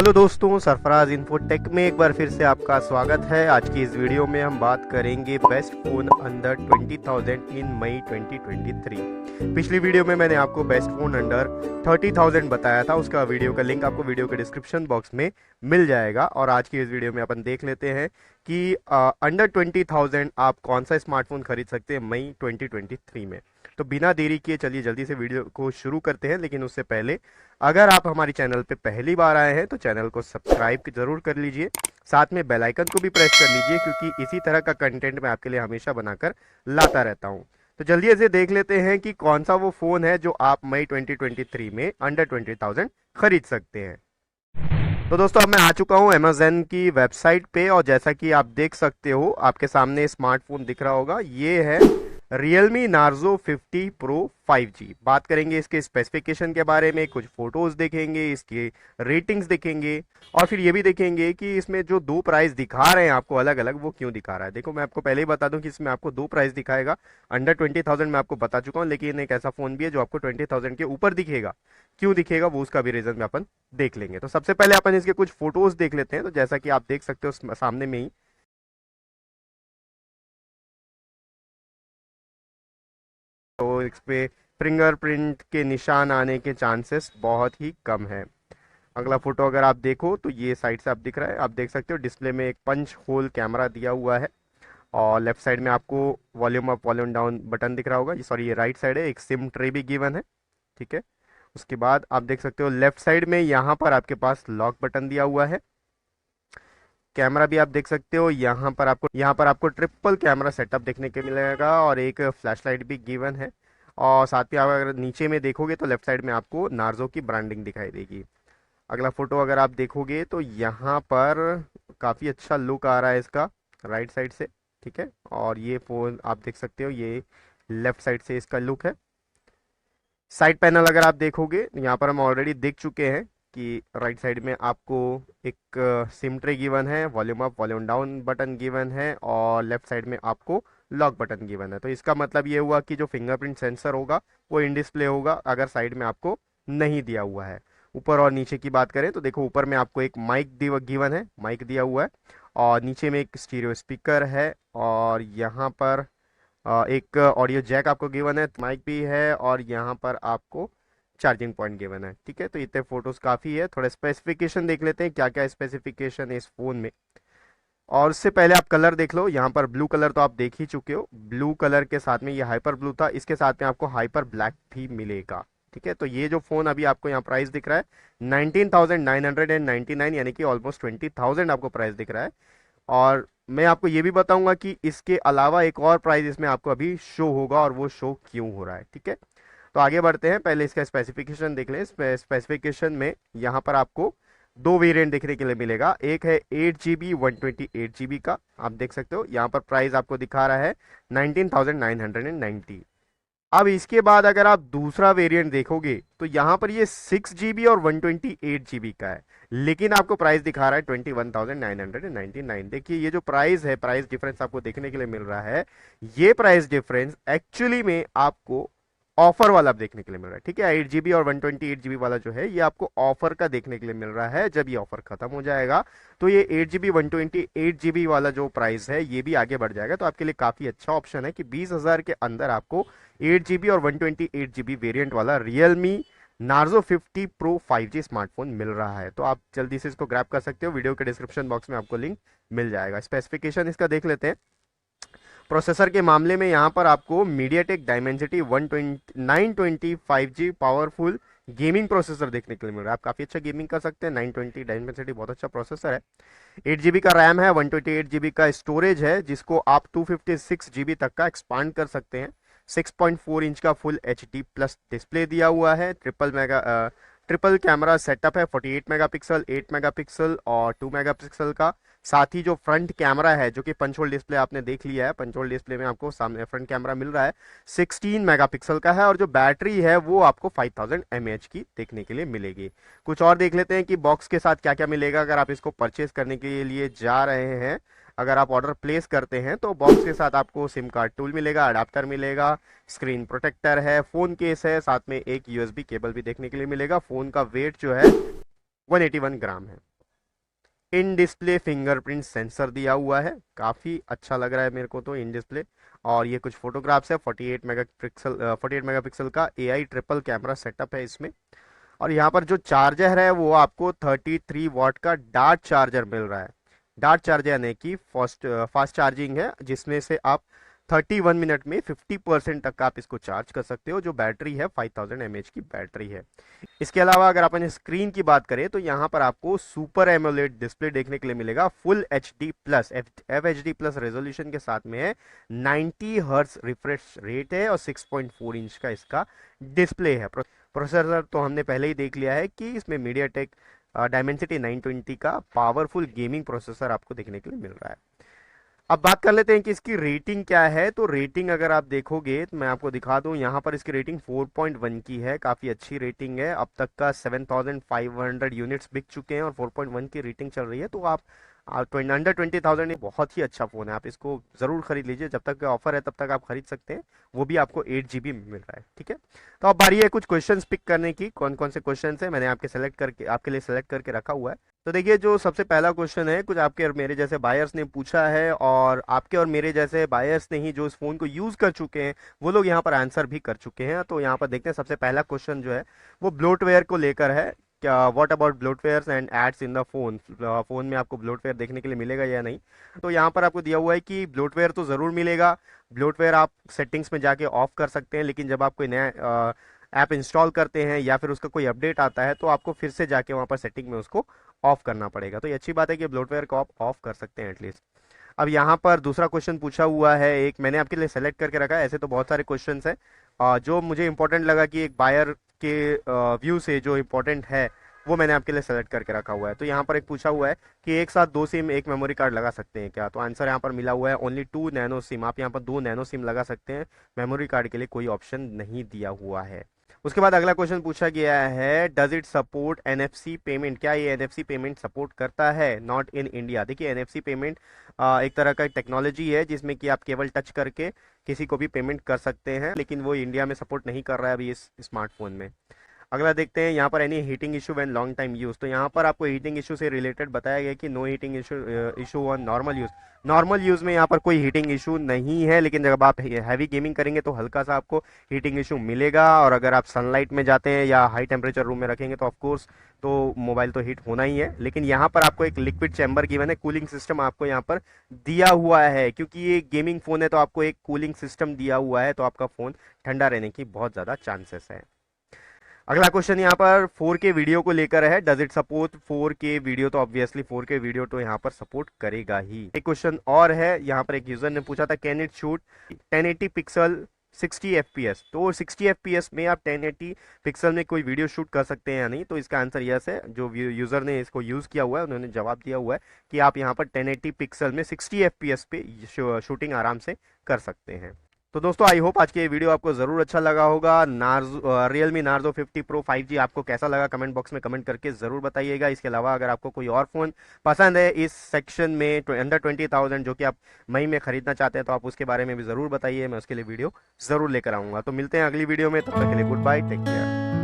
Hello दोस्तों, Sarfaraz infotech में एक बार फिर से आपका स्वागत है। आज की इस वीडियो में हम बात करेंगे बेस्ट फोन अंडर 20,000 इन मई 2023। पिछली वीडियो में मैंने आपको बेस्ट फोन अंडर 30,000 बताया था, उसका वीडियो का लिंक आपको वीडियो के डिस्क्रिप्शन बॉक्स में मिल जाएगा। और आज की इस वीडियो में अपन देख लेते हैं कि अंडर 20,000 आप कौन सा स्मार्टफोन खरीद सकते हैं मई 2023 में। तो बिना देरी किए चलिए जल्दी से वीडियो को शुरू करते हैं। लेकिन उससे पहले अगर आप हमारी चैनल पे पहली बार आए हैं तो चैनल को सब्सक्राइब जरूर कर लीजिए, साथ में बेल आइकन को भी प्रेस कर लीजिए, क्योंकि इसी तरह का कंटेंट मैं आपके लिए हमेशा बनाकर लाता रहता हूं। तो जल्दी से देख लेते हैं कि कौन सा वो फोन है जो आप मई 2023 में अंडर 20,000 खरीद सकते हैं। तो दोस्तों अब मैं आ चुका हूं अमेज़न की वेबसाइट पे, और जैसा कि आप देख सकते हो आपके सामने स्मार्टफोन दिख रहा होगा, ये है Realme Narzo 50 Pro 5G। बात करेंगे इसके स्पेसिफिकेशन के बारे में, कुछ फोटोज देखेंगे, इसकी रेटिंग्स देखेंगे, और फिर ये भी देखेंगे कि इसमें जो दो प्राइस दिखा रहे हैं आपको अलग अलग, वो क्यों दिखा रहा है। देखो मैं आपको पहले ही बता दूं कि इसमें आपको दो प्राइस दिखाएगा। अंडर 20,000 में आपको बता चुका हूं, लेकिन एक ऐसा फोन भी है जो आपको 20,000 के ऊपर दिखेगा। क्यों दिखेगा वो उसका भी रीजन में अपन देख लेंगे। तो सबसे पहले अपन इसके कुछ फोटोज देख लेते हैं। तो जैसा कि आप देख सकते हो सामने में ही, तो इस पे फिंगरप्रिंट के निशान आने के चांसेस बहुत ही कम है। अगला फोटो अगर आप देखो तो ये साइड से आप दिख रहा है, आप देख सकते हो डिस्प्ले में एक पंच होल कैमरा दिया हुआ है, और लेफ्ट साइड में आपको volume up volume down button दिख रहा होगा। सॉरी, ये राइट साइड है, एक सिम ट्रे भी गिवन है, ठीक है। उसके बाद आप देख सकते हो लेफ्ट साइड में यहाँ पर आपके पास लॉक बटन दिया हुआ है। कैमरा भी आप देख सकते हो, यहाँ पर आपको ट्रिपल कैमरा सेटअप देखने को मिलेगा, और एक फ्लैशलाइट भी गिवन है। और साथ ही आप अगर नीचे में देखोगे तो लेफ्ट साइड में आपको नार्जो की ब्रांडिंग दिखाई देगी। अगला फोटो अगर आप देखोगे तो यहाँ पर काफ़ी अच्छा लुक आ रहा है इसका राइट साइड से, ठीक है। और ये फ़ोन आप देख सकते हो, ये लेफ्ट साइड से इसका लुक है। साइड पैनल अगर आप देखोगे, यहाँ पर हम ऑलरेडी देख चुके हैं कि राइट साइड में आपको एक सिम ट्रे गिवन है, volume up volume down button given है, और लेफ्ट साइड में आपको लॉक बटन गिवन है। तो इसका मतलब ये हुआ कि जो फिंगरप्रिंट सेंसर होगा वो इन डिस्प्ले होगा, अगर साइड में आपको नहीं दिया हुआ है। ऊपर और नीचे की बात करें तो देखो, ऊपर में आपको एक माइक गिवन है, माइक दिया हुआ है, और नीचे में एक स्टीरियो स्पीकर है, और यहाँ पर एक ऑडियो जैक आपको गिवन है, माइक भी है, और यहाँ पर आपको चार्जिंग पॉइंट गिवन है, ठीक है। तो इतने फोटोज काफ़ी है। थोड़ा स्पेसिफिकेशन देख लेते हैं क्या क्या स्पेसिफिकेशन है इस फोन में। और उससे पहले आप कलर देख लो, यहाँ पर ब्लू कलर तो आप देख ही चुके हो। ब्लू कलर के साथ में ये हाइपर ब्लू था, इसके साथ में आपको हाइपर ब्लैक भी मिलेगा, ठीक है। तो ये जो फोन अभी आपको यहाँ प्राइस दिख रहा है 19,999, यानी कि ऑलमोस्ट 20,000 आपको प्राइस दिख रहा है। और मैं आपको ये भी बताऊंगा कि इसके अलावा एक और प्राइस इसमें आपको अभी शो होगा, और वो शो क्यों हो रहा है, ठीक है। तो आगे बढ़ते हैं, पहले इसका स्पेसिफिकेशन देख लें। स्पेसिफिकेशन में यहाँ पर आपको दो वेरिएंट देखने के लिए मिलेगा। एक है 8 GB 128 GB का, आप देख सकते हो यहाँ पर प्राइस आपको दिखा रहा है 19,990। अब इसके बाद अगर आप दूसरा वेरिएंट देखोगे तो यहाँ पर ये 6 GB और 128 GB का है, लेकिन आपको प्राइस दिखा रहा है 21,999। देखिए ये जो प्राइस है, प्राइस डिफरेंस आपको देखने के लिए मिल रहा है, ये प्राइस डिफरेंस एक्चुअली में आपको ऑफर वाला देखने के लिए मिल रहा है, ठीक है। 8 GB और 128 GB वाला जो है ये आपको ऑफर का देखने के लिए मिल रहा है। जब ये ऑफर खत्म हो जाएगा तो ये 8 GB 128 GB वाला जो प्राइस है ये भी आगे बढ़ जाएगा। तो आपके लिए काफी अच्छा ऑप्शन है कि 20,000 के अंदर आपको 8 GB और 128 GB वेरिएंट वाला Realme Narzo 50 Pro 5G smartphone मिल रहा है। तो आप जल्दी से इसको ग्रैब कर सकते हो, वीडियो के डिस्क्रिप्शन बॉक्स में आपको लिंक मिल जाएगा। स्पेसिफिकेशन इसका देख लेते हैं। प्रोसेसर के मामले में यहाँ पर आपको MediaTek Dimensity 920 5G powerful gaming processor देखने के लिए मिल रहा है। आप काफी अच्छा गेमिंग कर सकते हैं। 920 Dimensity बहुत अच्छा प्रोसेसर है। 8 GB का रैम है, 128 GB का स्टोरेज है, जिसको आप 256 GB तक का एक्सपांड कर सकते हैं। 6.4 इंच का फुल HD प्लस डिस्प्ले दिया हुआ है। ट्रिपल कैमरा सेटअप है, 48 मेगापिक्सल, 8 मेगापिक्सल और 2 मेगापिक्सल का। साथ ही जो फ्रंट कैमरा है, जो कि पंच होल डिस्प्ले आपने देख लिया है, पंच होल डिस्प्ले में आपको सामने फ्रंट कैमरा मिल रहा है, 16 मेगापिक्सल का है, और जो बैटरी है वो आपको 5000 mAh की देखने के लिए मिलेगी। कुछ और देख लेते हैं कि बॉक्स के साथ क्या क्या मिलेगा अगर आप इसको परचेस करने के लिए जा रहे हैं। अगर आप ऑर्डर प्लेस करते हैं तो बॉक्स के साथ आपको सिम कार्ड टूल मिलेगा, अडाप्टर मिलेगा, स्क्रीन प्रोटेक्टर है, फोन केस है, साथ में एक USB केबल भी देखने के लिए मिलेगा। फोन का वेट जो है 181 ग्राम है। इन डिस्प्ले फिंगरप्रिंट सेंसर दिया हुआ है, काफ़ी अच्छा लग रहा है मेरे को तो इन डिस्प्ले। और ये कुछ फोटोग्राफ्स है, 48 मेगापिक्सल का एआई ट्रिपल कैमरा सेटअप है इसमें। और यहाँ पर जो चार्जर है वो आपको 33 वॉट का डार्ट चार्जर मिल रहा है। डार्ट चार्जर यानी कि फास्ट चार्जिंग है, जिसमें से आप 31 मिनट में 50% तक आप इसको चार्ज कर सकते हो। जो बैटरी है 5000 mAh की बैटरी है। इसके अलावा अगर अपन स्क्रीन की बात करें तो यहाँ पर आपको सुपर एमोलेड डिस्प्ले देखने के लिए मिलेगा, full H D plus FHD+ resolution के साथ में है। 90 हर्ट्ज रिफ्रेश रेट है और 6.4 इंच का इसका डिस्प्ले है। प्रोसेसर तो हमने पहले ही देख लिया है कि इसमें मीडियाटेक डायमेंसिटी 920 का पावरफुल गेमिंग प्रोसेसर आपको देखने के लिए मिल रहा है। अब बात कर लेते हैं कि इसकी रेटिंग क्या है। तो रेटिंग अगर आप देखोगे तो मैं आपको दिखा दूं, यहाँ पर इसकी रेटिंग 4.1 की है, काफ़ी अच्छी रेटिंग है। अब तक का 7500 यूनिट्स बिक चुके हैं और 4.1 की रेटिंग चल रही है। तो आप अंडर 20,000 बहुत ही अच्छा फ़ोन है, आप इसको ज़रूर खरीद लीजिए। जब तक ऑफर है तब तक आप खरीद सकते हैं, वो भी आपको 8 GB में मिल रहा है। ठीक है, तो अब बारी है कुछ क्वेश्चंस पिक करने की। कौन कौन से क्वेश्चंस हैं मैंने आपके लिए सेलेक्ट करके रखा हुआ है। तो देखिए, जो सबसे पहला क्वेश्चन है, कुछ आपके और मेरे जैसे बायर्स ने पूछा है, और आपके और मेरे जैसे बायर्स ने ही जो इस फोन को यूज कर चुके हैं वो लोग यहाँ पर आंसर भी कर चुके हैं। तो यहाँ पर देखते हैं, सबसे पहला क्वेश्चन जो है वो ब्लोटवेयर को लेकर है। क्या what about bloatware and ads in the phone, phone में आपको ब्लोटवेयर देखने के लिए मिलेगा या नहीं। तो यहाँ पर आपको दिया हुआ है कि ब्लोटवेयर तो ज़रूर मिलेगा। ब्लोटवेयर आप सेटिंग्स में जाके ऑफ कर सकते हैं, लेकिन जब आप कोई नया ऐप इंस्टॉल करते हैं या फिर उसका कोई अपडेट आता है तो आपको फिर से जाके वहाँ पर सेटिंग में उसको ऑफ करना पड़ेगा। तो ये अच्छी बात है कि ब्लोटवेयर को आप ऑफ कर सकते हैं एटलीस्ट। अब यहाँ पर दूसरा क्वेश्चन पूछा हुआ है, एक मैंने आपके लिए सेलेक्ट करके रखा है। ऐसे तो बहुत सारे क्वेश्चंस हैं, जो मुझे इंपॉर्टेंट लगा कि एक बायर के व्यू से जो इंपॉर्टेंट है वो मैंने आपके लिए सेलेक्ट करके रखा हुआ है। तो यहाँ पर एक पूछा हुआ है कि एक साथ 2 सिम एक मेमोरी कार्ड लगा सकते हैं क्या। तो आंसर यहाँ पर मिला हुआ है ओनली 2 नैनो सिम। आप यहाँ पर 2 नैनो सिम लगा सकते हैं, मेमोरी कार्ड के लिए कोई ऑप्शन नहीं दिया हुआ है। उसके बाद अगला क्वेश्चन पूछा गया है, does it support NFC payment. क्या ये NFC पेमेंट सपोर्ट करता है, नॉट इन इंडिया। देखिए, NFC पेमेंट एक तरह का टेक्नोलॉजी है जिसमें कि आप केवल टच करके किसी को भी पेमेंट कर सकते हैं, लेकिन वो इंडिया में सपोर्ट नहीं कर रहा है अभी इस स्मार्टफोन में। अगला देखते हैं यहाँ पर, any heating issue when long time use. तो यहाँ पर आपको हीटिंग इशू से रिलेटेड बताया गया कि no heating issue on normal use. Normal use में यहाँ पर कोई हीटिंग इशू नहीं है, लेकिन जब आप हैवी गेमिंग करेंगे तो हल्का सा आपको हीटिंग इशू मिलेगा। और अगर आप सनलाइट में जाते हैं या हाई टेम्परेचर रूम में रखेंगे तो ऑफकोर्स तो मोबाइल तो हीट होना ही है। लेकिन यहाँ पर आपको एक लिक्विड चैम्बर गिवन है, कूलिंग सिस्टम आपको यहाँ पर दिया हुआ है। क्योंकि ये गेमिंग फोन है तो आपको एक कूलिंग सिस्टम दिया हुआ है, तो आपका फोन ठंडा रहने की बहुत ज़्यादा चांसेस है। अगला क्वेश्चन यहाँ पर 4K वीडियो को लेकर है, does it support 4K video. तो ऑब्वियसली 4K वीडियो तो यहाँ पर सपोर्ट करेगा ही। एक क्वेश्चन और है, यहाँ पर एक यूजर ने पूछा था, can it shoot 1080 pixel 60 FPS। तो 60 FPS में आप 1080 पिक्सल में कोई वीडियो शूट कर सकते हैं या नहीं। तो इसका आंसर यस है। जो यूजर ने इसको यूज किया हुआ है उन्होंने जवाब दिया हुआ है कि आप यहाँ पर 1080 पिक्सल में 60 FPS पे शूटिंग आराम से कर सकते हैं। तो दोस्तों, आई होप आज के ये वीडियो आपको ज़रूर अच्छा लगा होगा। Realme Narzo 50 Pro 5G आपको कैसा लगा कमेंट बॉक्स में कमेंट करके ज़रूर बताइएगा। इसके अलावा अगर आपको कोई और फ़ोन पसंद है इस सेक्शन में अंडर 20,000 जो कि आप मई में खरीदना चाहते हैं, तो आप उसके बारे में भी ज़रूर बताइए, मैं उसके लिए वीडियो ज़रूर लेकर आऊँगा। तो मिलते हैं अगली वीडियो में, तब तक के लिए गुड बाय, टेक केयर।